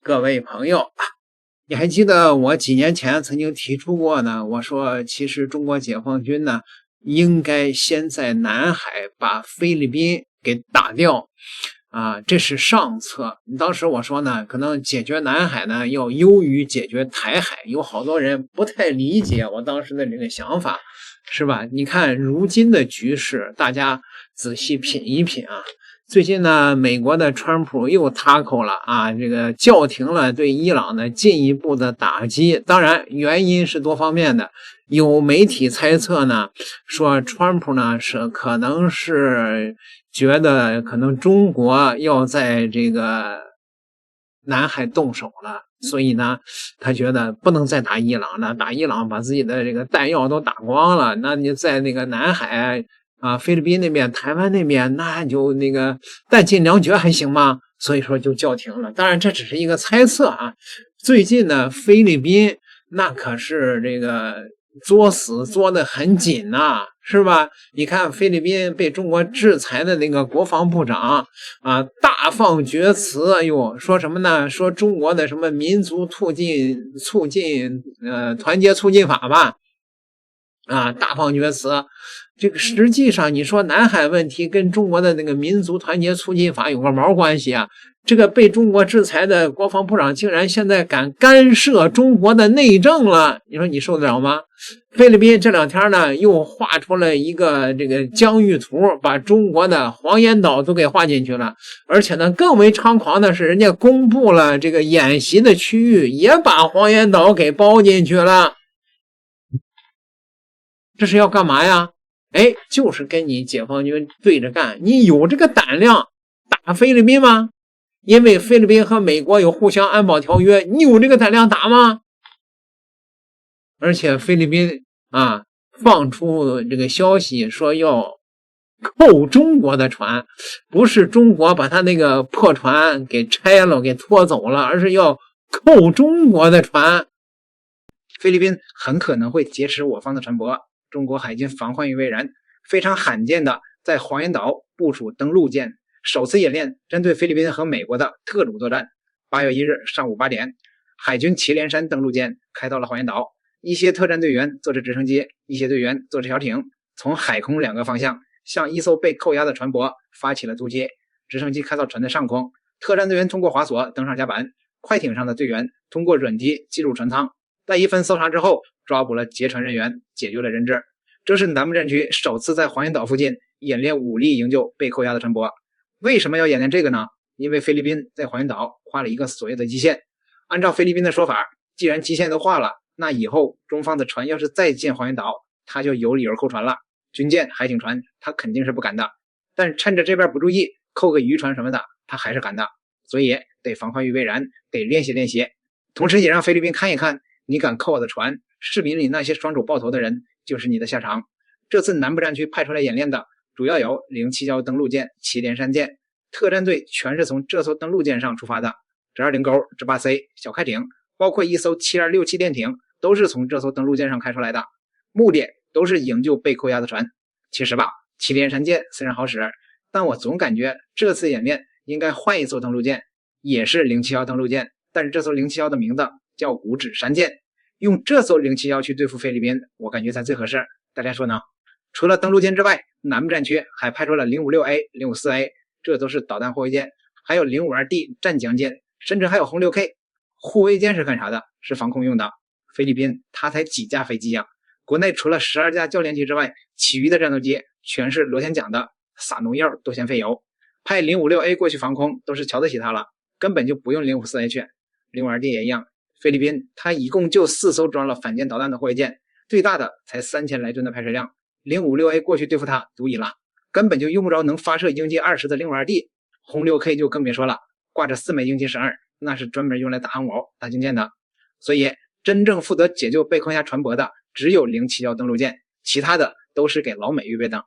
各位朋友，你还记得我几年前曾经提出过呢？我说，其实中国解放军呢，应该先在南海把菲律宾给打掉，这是上策。当时我说呢，可能解决南海呢，要优于解决台海。有好多人不太理解我当时的这个想法，是吧？你看如今的局势，大家仔细品一品啊。最近呢，美国的川普又tackle了这个叫停了对伊朗的进一步的打击。当然，原因是多方面的。有媒体猜测呢，说川普呢可能是觉得可能中国要在这个南海动手了，所以呢，他觉得不能再打伊朗了，打伊朗把自己的这个弹药都打光了，那你在那个南海。菲律宾那边、台湾那边，那就那个弹尽粮绝还行吗？所以说就叫停了。当然这只是一个猜测啊。最近呢，菲律宾那可是这个作死作得很紧呐，是吧？你看菲律宾被中国制裁的那个国防部长大放厥词，说什么呢？说中国的什么民族团结促进法吧。大放厥词。这个实际上你说南海问题跟中国的那个民族团结促进法有个毛关系啊？这个被中国制裁的国防部长竟然现在敢干涉中国的内政了，你说你受得了吗？菲律宾这两天呢又画出了一个这个疆域图，把中国的黄岩岛都给画进去了，而且呢更为猖狂的是，人家公布了这个演习的区域，也把黄岩岛给包进去了。这是要干嘛呀？就是跟你解放军对着干。你有这个胆量打菲律宾吗？因为菲律宾和美国有互相安保条约，你有这个胆量打吗？而且菲律宾放出这个消息说要扣中国的船，不是中国把他那个破船给拆了给拖走了，而是要扣中国的船。菲律宾很可能会劫持我方的船舶，中国海军防患于未然，非常罕见的在黄岩岛部署登陆舰，首次演练针对菲律宾和美国的特种作战。8月1日上午8点，海军祁连山登陆舰开到了黄岩岛，一些特战队员坐着直升机，一些队员坐着小艇，从海空两个方向向一艘被扣押的船舶发起了突击。直升机开到船的上空，特战队员通过滑索登上甲板，快艇上的队员通过软梯进入船舱，在一番搜查之后，抓捕了劫船人员，解救了人质。这是南部战区首次在黄岩岛附近演练武力营救被扣押的船舶。为什么要演练这个呢？因为菲律宾在黄岩岛画了一个所谓的基线，按照菲律宾的说法，既然基线都画了，那以后中方的船要是再进黄岩岛，他就有理由扣船了。军舰、海警船他肯定是不敢的，但趁着这边不注意，扣个渔船什么的，他还是敢的。所以得防患于未然，得练习练习，同时也让菲律宾看一看，你敢扣我的船，视频里那些双手抱头的人就是你的下场。这次南部战区派出来演练的主要有071登陆舰、祁连山舰，特战队全是从这艘登陆舰上出发的，直2零勾、直8C 小开艇，包括一艘7267电艇，都是从这艘登陆舰上开出来的，目的都是营救被扣押的船。其实吧，祁连山舰虽然好使，但我总感觉这次演练应该换一艘登陆舰，也是071登陆舰，但是这艘071的名字叫古指山舰，用这艘071去对付菲律宾，我感觉才最合适。大家说呢？除了登陆舰之外，南部战区还派出了056A、054A， 这都是导弹护卫舰，还有052D 战桨舰，甚至还有轰 6K。 护卫舰是干啥的？是防空用的。菲律宾它才几架飞机呀，国内除了12架教练机之外，其余的战斗机全是螺旋桨的，撒农药多嫌费油。派056A 过去防空都是瞧得起它了，根本就不用054A 去。052D 也一样，菲律宾它一共就4艘装了反舰导弹的护卫舰，最大的才3000来吨的排水量，056A 过去对付它足矣了，根本就用不着能发射鹰击20的052D。轰 6K 就更别说了，挂着4枚鹰击12，那是专门用来打航母、打军舰的。所以真正负责解救被扣押船舶的只有071登陆舰，其他的都是给老美预备的。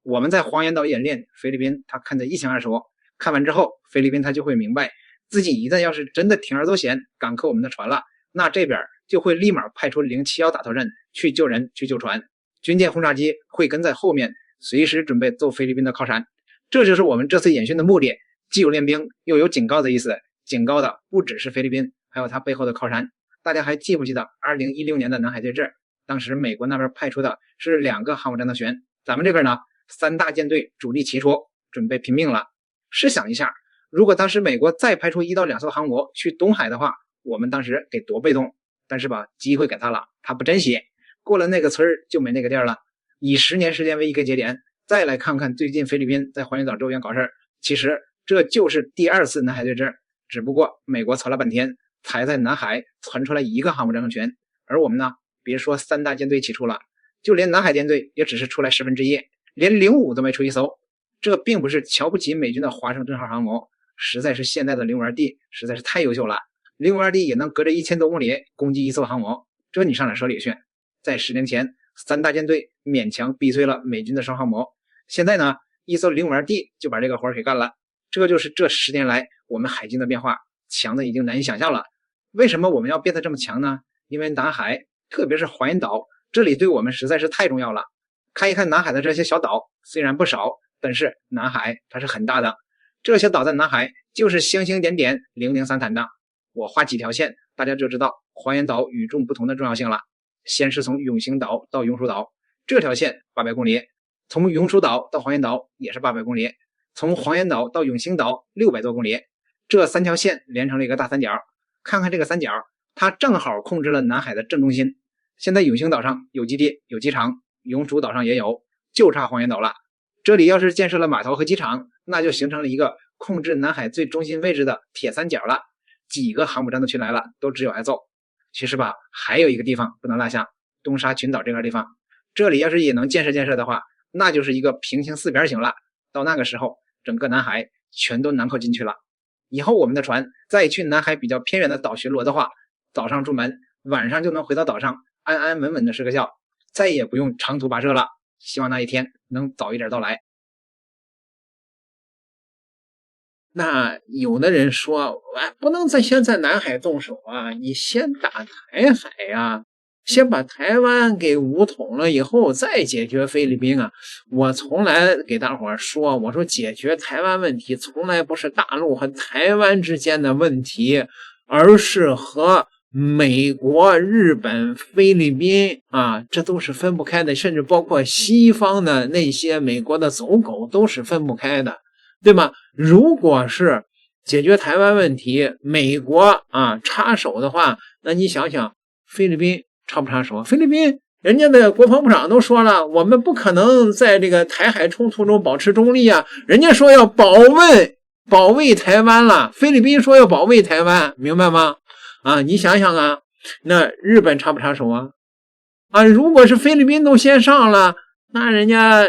我们在黄岩岛演练，菲律宾他看得一清二楚，看完之后菲律宾他就会明白，自己一旦要是真的铤而走险敢扣我们的船了，那这边就会立马派出071打头阵去救人去救船，军舰轰炸机会跟在后面，随时准备揍菲律宾的靠山。这就是我们这次演训的目的，既有练兵又有警告的意思，警告的不只是菲律宾，还有它背后的靠山。大家还记不记得2016年的南海对峙？当时美国那边派出的是2个航母战斗群，咱们这边呢3大舰队主力齐出，准备拼命了。试想一下，如果当时美国再派出1到2艘航母去东海的话，我们当时给多被动。但是吧，机会给他了，他不珍惜，过了那个村就没那个店了。以10年时间为一个节点，再来看看最近菲律宾在黄岩岛周边搞事儿，其实这就是第2次南海对峙，只不过美国吵了半天才在南海传出来1个航母战斗群，而我们呢，别说3大舰队起出了，就连南海舰队也只是出来1/10，连05都没出1艘。这并不是瞧不起美军的华盛顿号航母，实在是现在的052D实在是太优秀了，052D也能隔着1000多公里攻击1艘航母，这你上哪说理去？在10年前3大舰队勉强逼退了美军的双航母，现在呢1艘052D就把这个活给干了。这就是这10年来我们海军的变化，强的已经难以想象了。为什么我们要变得这么强呢？因为南海，特别是黄岩岛，这里对我们实在是太重要了。看一看南海的这些小岛，虽然不少，但是南海它是很大的，这些岛在南海就是星星点点零零散散的。我画几条线，大家就知道黄岩岛与众不同的重要性了。先是从永兴岛到永暑岛，这条线800公里，从永暑岛到黄岩岛也是800公里，从黄岩岛到永兴岛600多公里，这3条线连成了一个大三角。看看这个三角，它正好控制了南海的正中心。现在永兴岛上有基地有机场，永暑岛上也有，就差黄岩岛了。这里要是建设了码头和机场，那就形成了一个控制南海最中心位置的铁三角了。几个航母战斗群来了，都只有挨揍。其实吧，还有一个地方不能落下，东沙群岛这个地方，这里要是也能建设的话，那就是一个平行4边形了。到那个时候，整个南海全都囊括进去了。以后我们的船再去南海比较偏远的岛巡逻的话，早上出门，晚上就能回到岛上，安安稳稳的睡个觉，再也不用长途跋涉了。希望那一天能早一点到来。那有的人说，不能先在南海动手啊，你先打台海啊，先把台湾给武统了以后再解决菲律宾啊。我从来给大伙说，我说解决台湾问题从来不是大陆和台湾之间的问题，而是和美国、日本、菲律宾啊，这都是分不开的，甚至包括西方的那些美国的走狗都是分不开的，对吗？如果是解决台湾问题，美国啊插手的话，那你想想菲律宾插不插手？菲律宾人家的国防部长都说了，我们不可能在这个台海冲突中保持中立啊，人家说要保卫台湾了，菲律宾说要保卫台湾，明白吗？啊，你想想啊，那日本插不插手啊？啊，如果是菲律宾都先上了，那人家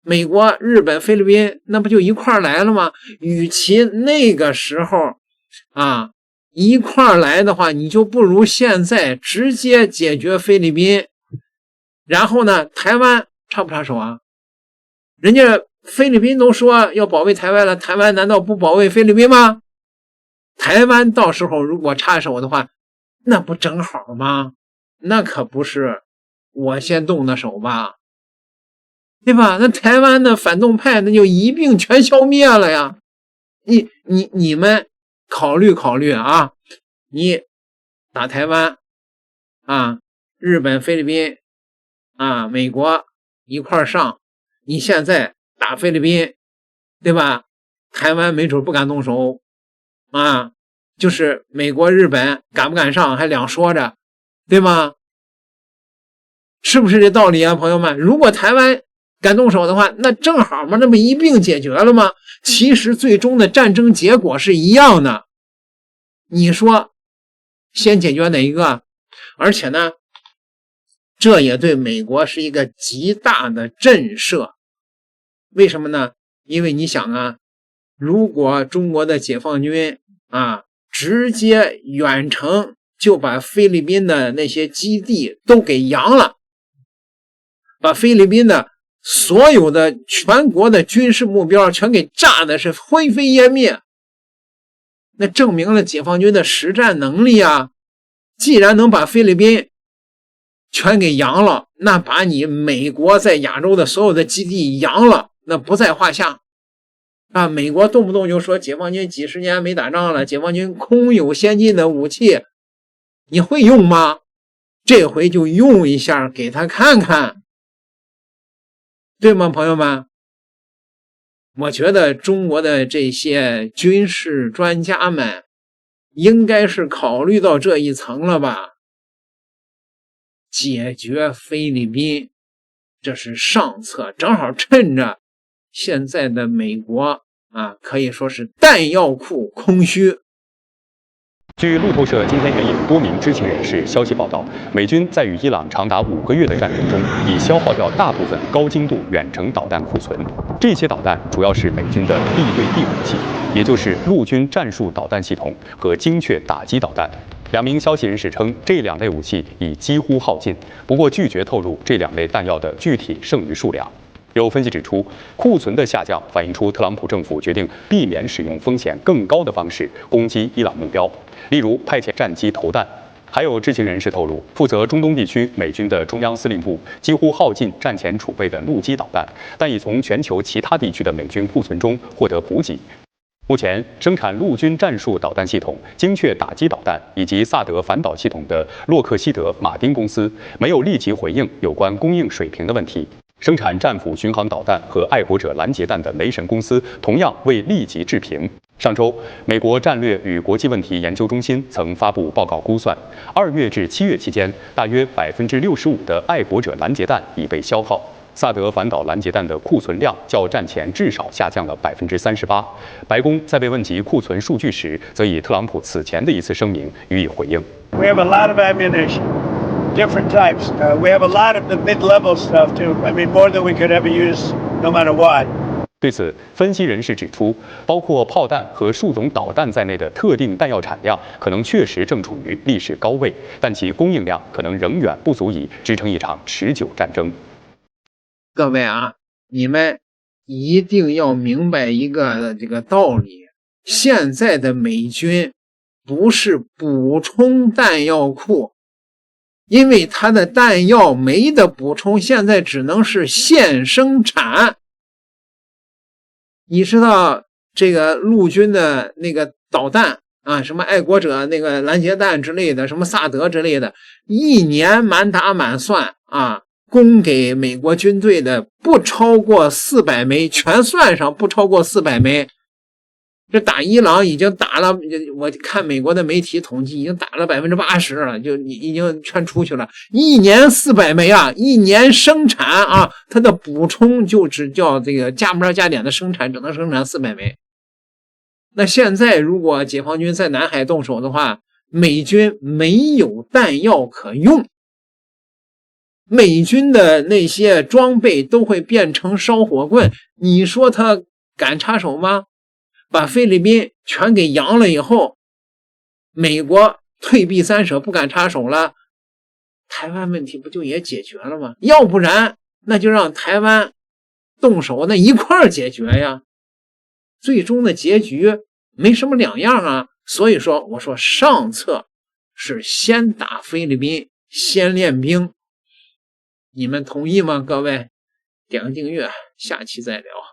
美国、日本、菲律宾那不就一块来了吗？与其那个时候啊一块来的话，你就不如现在直接解决菲律宾，然后呢，台湾插不插手啊？人家菲律宾都说要保卫台湾了，台湾难道不保卫菲律宾吗？台湾到时候如果插手的话，那不正好吗？那可不是我先动的手吧，对吧？那台湾的反动派那就一并全消灭了呀！你们考虑考虑啊，你打台湾啊，日本、菲律宾啊，美国一块上，你现在打菲律宾，对吧？台湾没准不敢动手啊，就是美国、日本敢不敢上还两说着，对吗？是不是这道理啊，朋友们？如果台湾敢动手的话，那正好嘛，那不一并解决了吗？其实最终的战争结果是一样的。你说先解决哪一个？而且呢，这也对美国是一个极大的震慑。为什么呢？因为你想啊，如果中国的解放军啊直接远程就把菲律宾的那些基地都给扬了，把菲律宾的所有的全国的军事目标全给炸的是灰飞烟灭，那证明了解放军的实战能力啊！既然能把菲律宾全给扬了，那把你美国在亚洲的所有的基地扬了，那不在话下。啊，美国动不动就说解放军几十年没打仗了，解放军空有先进的武器，你会用吗？这回就用一下给他看看，对吗，朋友们？我觉得中国的这些军事专家们应该是考虑到这一层了吧？解决菲律宾，这是上策，正好趁着现在的美国啊，可以说是弹药库空虚。据路透社今天援引多名知情人士消息报道，美军在与伊朗长达5个月的战争中，已消耗掉大部分高精度远程导弹库存。这些导弹主要是美军的地对地武器，也就是陆军战术导弹系统和精确打击导弹。2名消息人士称，这2类武器已几乎耗尽，不过拒绝透露这2类弹药的具体剩余数量。有分析指出，库存的下降反映出特朗普政府决定避免使用风险更高的方式攻击伊朗目标，例如派遣战机投弹。还有知情人士透露，负责中东地区美军的中央司令部几乎耗尽战前储备的陆基导弹，但已从全球其他地区的美军库存中获得补给。目前，生产陆军战术导弹系统、精确打击导弹以及萨德反导系统的洛克希德马丁公司没有立即回应有关供应水平的问题。生产战斧巡航导弹和爱国者拦截弹的雷神公司同样未立即置评。上周，美国战略与国际问题研究中心曾发布报告估算，2月至7月期间，大约65%的爱国者拦截弹已被消耗。萨德反导拦截弹的库存量较战前至少下降了38%。白宫在被问及库存数据时，则以特朗普此前的一次声明予以回应。We have a lot of ammunition, different types. We have a lot of the mid-level stuff too. I mean, more than we could ever use, no matter what. 对此，分析人士指出，包括炮弹和数种导弹在内的特定弹药产量可能确实正处于历史高位，但其供应量可能仍远不足以支撑一场持久战争。各位啊，你们一定要明白一个这个道理，现在的美军不是补充弹药库，因为它的弹药没得补充，现在只能是现生产。你知道这个陆军的那个导弹啊，什么爱国者那个拦截弹之类的，什么萨德之类的，一年满打满算啊，供给美国军队的不超过400枚，全算上不超过400枚。这打伊朗已经打了，我看美国的媒体统计已经打了80%了，就已经全出去了。一年400枚啊，一年生产啊，它的补充就只叫这个加不上加点的生产，只能生产400枚。那现在如果解放军在南海动手的话，美军没有弹药可用，美军的那些装备都会变成烧火棍，你说他敢插手吗？把菲律宾全给扬了以后，美国退避三舍，不敢插手了，台湾问题不就也解决了吗？要不然那就让台湾动手，那一块儿解决呀，最终的结局没什么两样啊。所以说我说上策是先打菲律宾，先练兵，你们同意吗？各位点个订阅，下期再聊。